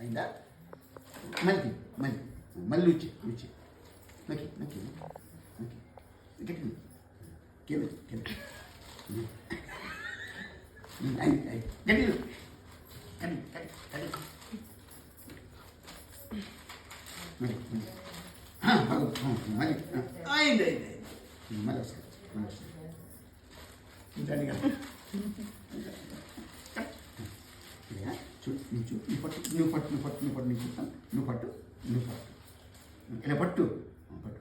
అయిందా? మళ్ళీ మళ్ళీ మళ్ళీ వచ్చి నొక్కి నొక్కి నొక్కి గట్టి కింద కింద గట్టి మళ్ళీ మళ్ళీ అయింది అయింది మళ్ళీ వస్తుంది మళ్ళీ వస్తుంది ఇంటాను కదా చూడు నువ్వు పట్టు నువ్వు పట్టు నువ్వు పట్టు నువ్వు పట్టు నీకు చెప్తాను నువ్వు పట్టు ఇలా పట్టు పట్టు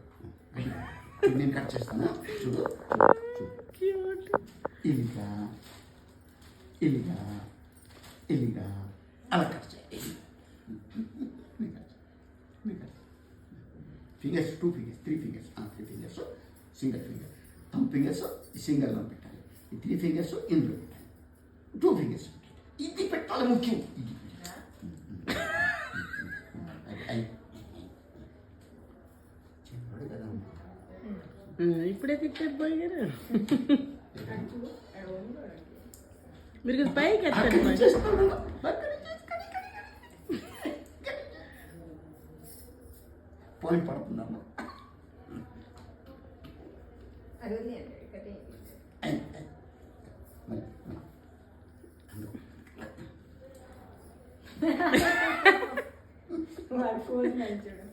చూడు నేను కట్ చేస్తాను చూడు ఇల్లిగా ఇల్లిగా ఇల్లిగా అలా కట్ చేయాలి fingers 2 fingers 3 fingers 3 fingers single finger thumb fingers సింగిల్లో పెట్టాలి ఈ 3 ఫింగర్స్ ఇందులో పెట్టాలి 2 ఫింగర్స్ ఇది పెట్టాలి ముఖ్యం ఇది ఇప్పుడే తిట్టారు బాయ్ గారు మీరు పైకి ఎత్తారు పాయింట్ పడుతున్నాము వాడు ఫోన్ చూడు